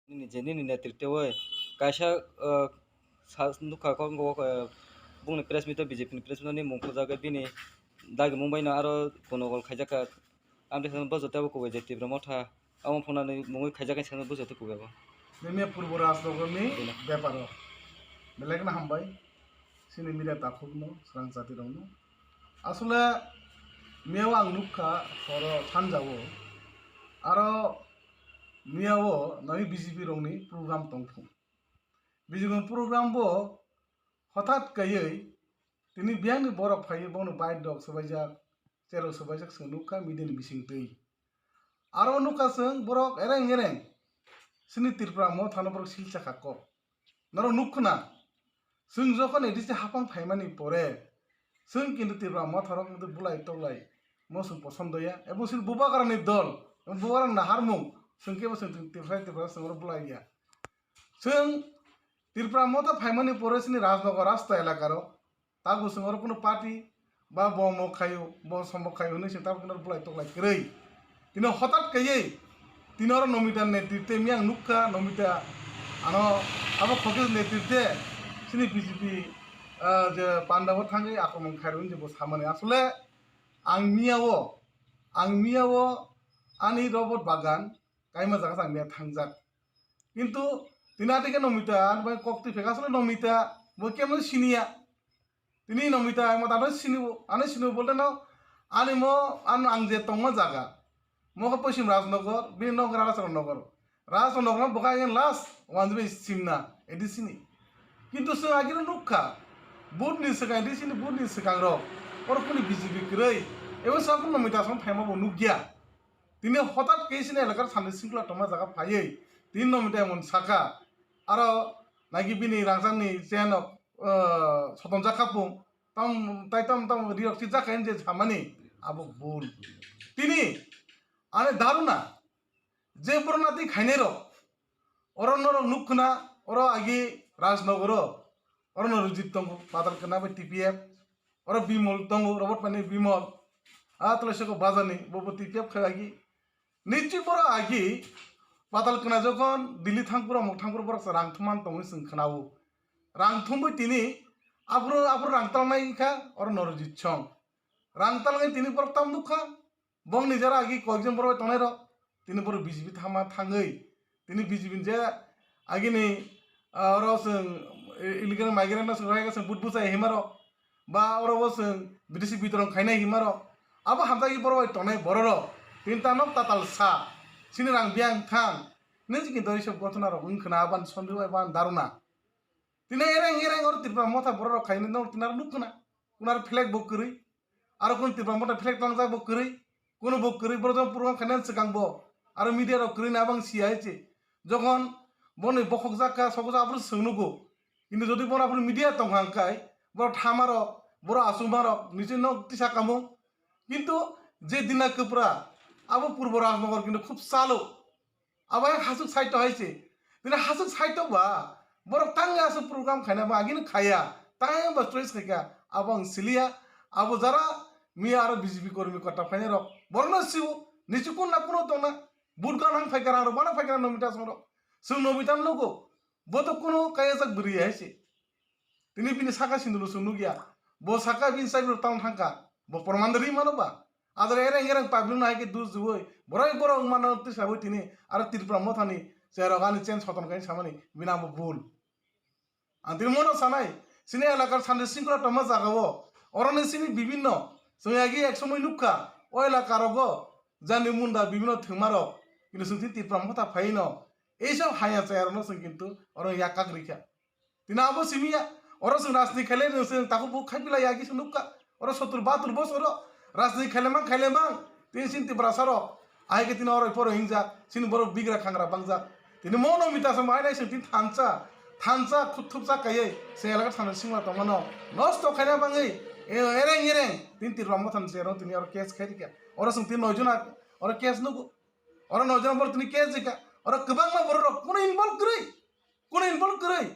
nini netritewe kaisa nuka ko bungni press meet BJP ni press meet ni mungko jaga bini dagi mumbai na aro kono gol khaijaka amde san bojo tabo ko je tibra motha amon phona ni mungoi khaijaka san bojo to ko bebo neme purbo রাষ্ট্রগণনি ব্যাপার বেলেগ না হামবাই সিনি media তাখুকনো স্রাং জাতি রংনো আসলে Miao আং নুখা হর সানজাও আরো Miao নই BJP রংনি programme তংফু BJP programme বো হঠাৎ কাयै তিনি বিয়াংনি বরফ ফাইয়ে বনো বাইট ডক সবাইজাক চেরো সবাইজাক সনুখা মিডিয়ানি বিসিং তৈ আরো নুখা song Borok এরেং এরেং sini tirpra mo thano borok silcha khako naro nukhna sung jokon edise hapang phaimani pore sung kintu tirpra mo thorok mudhe bulai toglai mo sung posondoya ebo sil bubagarani dol bubagarani na harmung sung ke sung tirpra sung bulai ya sung tirpra mo ta phaimani pore sini rajnagar rasta elakaro tagu sung kono party ba bo mo khayo bo sombo khayo ni sing tabu kintu bulai toglai krei tino hotat kayei tinoro nomita netrite miang nukka nomita ano abo khokis netrite sini BJP je pandawo thangai akromon khairun je bo samane asole angmiawo ani robot bagan kaima jaga sang mia thangjak kintu tinatike nomita an bai kokti pheka asole nomita bo kemon sinia tini nomita ma tado sinibo bolte no ani mo an angje tongma jaga moga Paschim Rajnagar বিনগর Rajnagar Rajnagar বকাইন last ওয়ানজবে Simna এডিসিনি কিন্তু সে আগির নুখা বুটনি সেকাই এডিসিনি বুটনি সেকাং র পরকুনি BJP গ্রই এবং সাকুন নমিতাসন ফাইমাবো নুগিয়া তিনি হঠাৎ কেসিনি এলাকার সামনে সিংলা টমা জায়গা ফাইয়ে তিন নমিতা এমন সাকা আর নাকি বিনি রাংসাংনি চেনক সতন জাকাপুং তাম তাইতাম তাম রিয়ক্সি জাকাইন যে ঝামানি আবো ভুল তিনি আনে দারুনা যে পুরনাতি খাইনেরো অরণ্যর নুখনা ওর আগে রাজনগর অরণ্য রুজিত তঙ্গু পাতাল কেনা বা টিপিএফ ওর বিমল তঙ্গু রবট পানি বিমল তুলসীকে বাজানি ববো টিপিএফ খাগি নিশ্চয় বড় আগে পাতাল কেনা যখন দিল্লি থাংপুর থাংপুর বড় রাংথুমান তঙ্গু সিং খানাবো রাংথুমবই তিনি আবুর রাংতালনাইখা অরণ্য রুজিত ছং রাংতালনাই তিনি পরতাম নুখা বং নিজেরা আগে কয়েকজন বড় টনের তিনি বড় বিজেপি থামা থাঙै তিনি বিজেপি যে আগে নি রসং ইলিগেল মাইগ্রেন্ট সহায়ক বুট বুসাই হিমার বা ওর বসং বিদেশি বিতরণ খাইনাই হিমার আবো হামতাগি বড় টনে বড় তিনটা নক তাতাল সা সিনি রাং বিয়াং থাং নিজি কিন্তু এইসব ঘটনা উনখানা আবান সন্দেহ আবান দারুনা তিনি এরেং এরেং ওর ত্রিপুরা মথা বড় খাইনে ন তিনার নুখনা উনার ফ্ল্যাগ বুক করি আর কোন ত্রিপুরা মথা ফ্ল্যাগ পাংজা বুক করি কোনো বুক করি বড় পুরো খাইনান সেকাংবো আর মিডিয়ার করি না বাং সিয়াইছে যখন বনে বখক জাকা সকজা আপনি সোনুগো কিন্তু যদি বড় আপনি মিডিয়া তংহাংকাই বড় ঠামার বড় আসুমার নিচে নকটিসা কামো কিন্তু যে দিনা কপুরা আবো পূর্ব রাজনগর কিন্তু খুব চালো আবার হাসুক সাইট হয়েছে দিনা হাসুক সাইট বা বড় টাঙ্গে আসু প্রোগ্রাম খাইনা বা আগিন খাইয়া টাঙ্গে বা চয়েস খাইয়া আবং সিলিয়া আবো যারা মিয়া আর বিজেপি কর্মী কটা ফাইনে রক বর্ণ সিও নিচু কোন না কোনো তো না বুট গান ফাইকার আর বানা ফাইকার নমিতা সর সুং নমিতা নগো বতো কোনো কায়াজাক বরি আইছে তিনি বিনি সাকা সিন্দুলো সুনু গিয়া বো সাকা বিন সাইবর টাউন থাকা বো প্রমাণদারি মানবা আদর এরেং এরেং পাবলিক নাইকে দুজ জুই বড়াই বড় মানব তিসাবই তিনি আর ত্রিপুরা মথানি চেরগানি চেঞ্জ হতন গানি সামানি বিনা ভুল আন্তি মনো সানাই সিনে এলাকার সান্দে সিংকলা টমা জাগাবো অরনে সিনি বিভিন্ন সঙ্গে এক সময় নুখা ও এলাকার জানি মুন্ডা বিভিন্ন থিমার কিন্তু সুতি ত্রিপুরা মথা ফাইন এইসব হাইয়া চায়ার কিন্তু ওর ইয়াকাক রিখা তিনি আবো সিমিয়া ওর সঙ্গে রাজনীতি খেলে তাকে বুক খাই পেলাই ইয়াকি নুখা ওর 70-72 বছর রাজনীতি খেলে মাং তিনি সিন ত্রিপুরা সর আইকে তিনি ওর পর হিংসা সিন বড় বিগ্রা খাংরা বাংজা তিনি মনো মিতা সম আইনাই তিনি থানসা খুথুপসা কাইয়ে সে এলাকার সামনে সিংলা তমানো নষ্ট খাইনা বাঙাই এরেং এরেং তিন ত্রিপুরা মথান সেরো তিনি আর কেস খাই দিকা ওরা সঙ্গে তিন 9 জন ওরা কেস নগো ওরা 9 জন বড় তিনি কেস দিকা ওরা গোবাং মা বড় কোন ইনভলভ করেই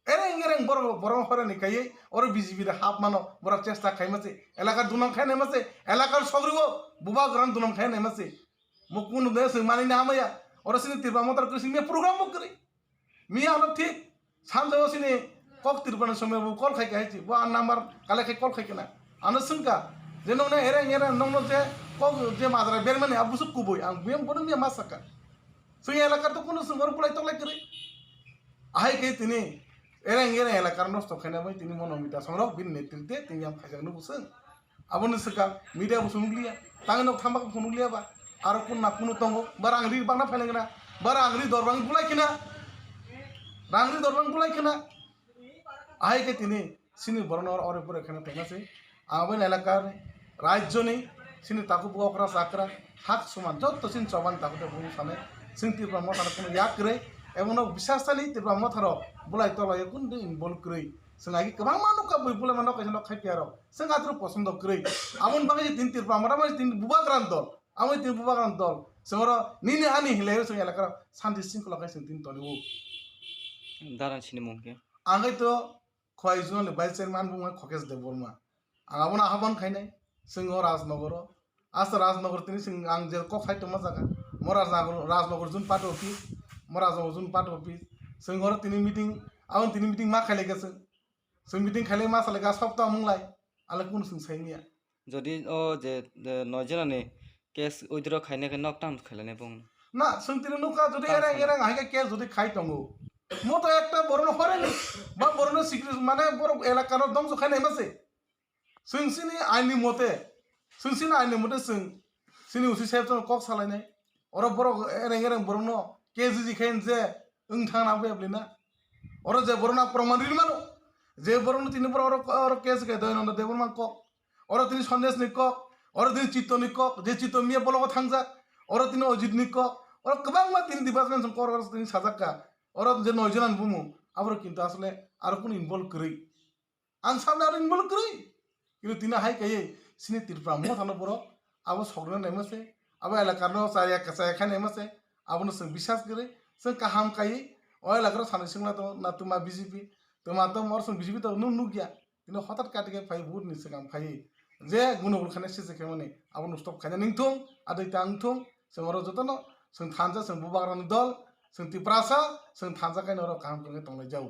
এরেং এরেং বড় বড় হরে নিকাই ওরা বিজেপি হাফ মানো বড় চেষ্টা খাইমাছে এলাকার দুনাম খাই নেমাছে এলাকার সগরিব বুবা গ্রাম দুনাম খাই নেমাছে মুকুন দেশ মানি না হামায়া ওরা সিনি ত্রিপুরা মথার কৃষি প্রোগ্রাম বুক করে मियानो ठीक सानजौ सिनि कक तिरपान समय वो कॉल खाई कहती वो नंबर काले खाई कॉल खाई केना आनो सुनका जे नोने एरे नोनो जे कक जे माजरा बेरमाने अब बुसुक कुबोय आं बेम बोनो मिया मासाका सुन एलाका तो कोनो सुंगर पुलाई तोलाई करे आहाय के तिनी एरे एलाका नष्ट खायना बाय तिनी मनोमिता संरक बिन नेतृत्वे तिनी आम खायजानो बुसों abon seka media bu sunuglia tangan nok thambak sunuglia ba aro kun na kunu tongo barangri bangna phailengna barangri dorbang bulai kina rangri dorbang bulai kina ai ke tini sini boronor ore pore khana tena se abon elakar rajyoni sini taku bokra sakra hak suman jotto sin choban taku bu sane sing tirpa mo tara kun yak re emon ok bisasani tirpa mo tharo bulai tolay kun de involve krei sengaja kebang manuk ka bui pula manuk ka khai piaro sengaja tru posondo krei amon bangai tin tirpa mara mai tin buba grantol amoi tin buba grantol sengoro nini ani hilai seng elakar santi sing kula kai sing tin toni bu daran sini mungkin angai to khoi jun le vice chairman bu ma khokes de borma angabona haban khainai sengo rajnagoro asta rajnagar tini sing ang je ko khai to masaga mora rajnagar jun part office mora jun part office sengoro tini meeting awon tini meeting ma khaile gese sing meeting khale ma sale ga sopta munglai ale kun sing saimia যদি ও যে নয়জনানি case withdraw খাইনে কে নক time খাইলানে বুং na sing tini nuka jodi era hai ka ke jodi khai tongo mo to ekta borono hore ni ba borono secret mane boro elaka no dongso khaine mase sing sini aini mote sini usi sep to kok salai nai oro boro era borono ke ji khain je ung thang na be blina oro je borono proman ri mano যে বরণ তিনি বড় case কে দয়ন দেবর মান cock ওরা তিনি সন্দেশ নি cock ওরা তিনি চিত্ত নি কক যে চিত্ত মিয়া বলক থাংজা ওরা তিনি অজিত নি কক ওরা কবাং মা তিনি ডিপার্টমেন্ট সম কর তিনি সাজাকা ওরা যে নয়জনান বুমু আবার কিন্তু আসলে আর কোন ইনভলভ করি আং সামনে আর ইনভলভ করি কিন্তু তিনি হাই কাই সিনি তিরপ্রা মো থানো বড় আবো সগন নেমছে আবো এলাকার নো সারিয়া কাসা এখানে নেমছে আবো নো বিশ্বাস করে সে কাহাম কাই ও এলাকার সানে সিংলা তো না তোমা বিজেপি তোমার তো মোর সঙ্গে বিজেপি তো নুন গিয়া কিন্তু হঠাৎ কাটিকে ফাই বহুত নিছে কাম ফাই যে গুণগুল খানে সেসে খেমনে আবার স্টপ খাইনা নিংথং আदै তাংথং जों जतन जों थानजा जों बुबाग्रानि दल जों तिप्रासा जों थानजा खायनो काहाम खालामनो तंलाय जाऊ